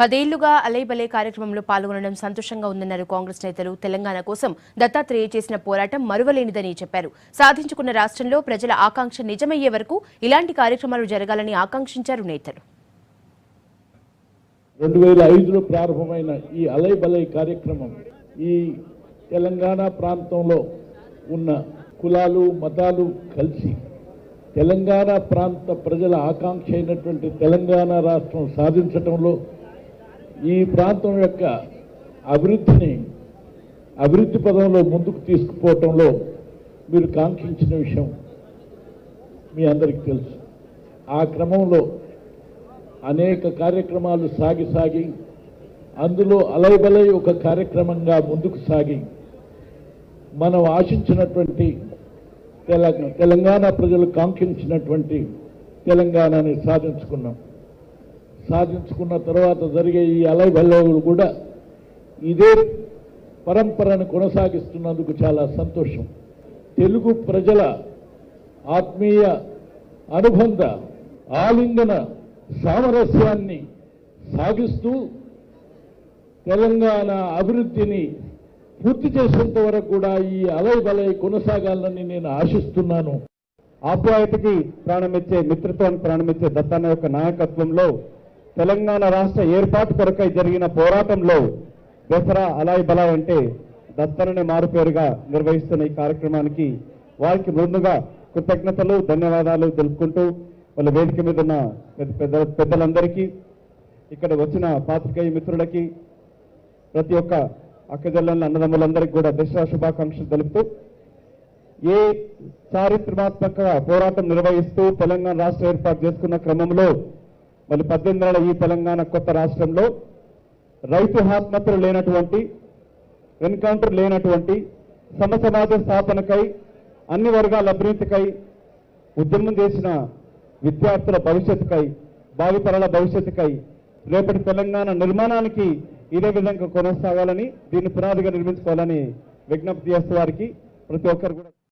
10 ఏళ్లుగా అలైబలే కార్యక్రమంలో పాల్గొనడం సంతోషంగా ఉందన్నారు కాంగ్రెస్ నేతలు. తెలంగాణ కోసం దత్తాత్రేయ చేసిన పోరాటం మరువలేనిదని చెప్పారు. సాధించుకున్న రాష్ట్రంలో ప్రజల ఆకాంక్ష నిజమయ్యే వరకు ఇలాంటి కార్యక్రమాలు జరగాలని ఆకాంక్షించారు నేతలు. 2005లో ప్రారంభమైన ఈ అలైబలై కార్యక్రమం ఈ తెలంగాణ ప్రాంతంలో ఉన్న కులాలు మతాలు కలిసి తెలంగాణ ప్రాంత ప్రజల ఆకాంక్ష అయినటువంటి తెలంగాణ రాష్ట్రం సాధించడంలో ఈ ప్రాంతం యొక్క అభివృద్ధి పదంలో ముందుకు తీసుకుపోవటంలో మీరు కాంక్షించిన విషయం మీ అందరికీ తెలుసు. ఆ క్రమంలో అనేక కార్యక్రమాలు సాగి అందులో అలైబలై ఒక కార్యక్రమంగా ముందుకు సాగి మనం ఆశించినటువంటి తెలంగాణ ప్రజలు కాంక్షించినటువంటి తెలంగాణని సాధించుకున్న తర్వాత జరిగే ఈ అలైబలైలు కూడా ఇదే పరంపరను కొనసాగిస్తున్నందుకు చాలా సంతోషం. తెలుగు ప్రజల ఆత్మీయ అనుబంధ ఆలింగన సామరస్యాన్ని సాగిస్తూ తెలంగాణ అభివృద్ధిని పూర్తి చేసేంత వరకు కూడా ఈ అలైబలై కొనసాగాలని నేను ఆశిస్తున్నాను. ఆప్యాయతకి ప్రాణమిచ్చే, మిత్రత్వానికి ప్రాణమిచ్చే దత్తన్న యొక్క నాయకత్వంలో తెలంగాణ రాష్ట్ర ఏర్పాటు కొరకై జరిగిన పోరాటంలో దసరా అలైబలై అంటే దత్తననే మారుపేరుగా నిర్వహిస్తున్న ఈ కార్యక్రమానికి వారికి ముందుగా కృతజ్ఞతలు, ధన్యవాదాలు తెలుపుకుంటూ వాళ్ళ వేదిక మీద ఉన్న పెద్దలందరికీ, ఇక్కడ వచ్చిన పాత్రికేయ మిత్రులకి, ప్రతి ఒక్క అక్కజల్లని అన్నదమ్ములందరికీ కూడా దసరా శుభాకాంక్షలు తెలుపుతూ, ఏ చారిత్రాత్మక పోరాటం నిర్వహిస్తూ తెలంగాణ రాష్ట్ర ఏర్పాటు చేసుకున్న క్రమంలో మళ్ళీ 18 ఏళ్ల ఈ తెలంగాణ కొత్త రాష్ట్రంలో రైతు ఆత్మహత్యలు లేనటువంటి, ఎన్కౌంటర్ లేనటువంటి, సమసమాజ స్థాపనకై, అన్ని వర్గాల అభివృద్ధికై ఉద్యమం చేసిన విద్యార్థుల భవిష్యత్తుకై, భావితరాల భవిష్యత్తుకై, రేపటి తెలంగాణ నిర్మాణానికి ఇదే విధంగా కొనసాగాలని, దీన్ని పునాదిగా నిర్మించుకోవాలని విజ్ఞప్తి చేస్తూ వారికి ప్రతి ఒక్కరు కూడా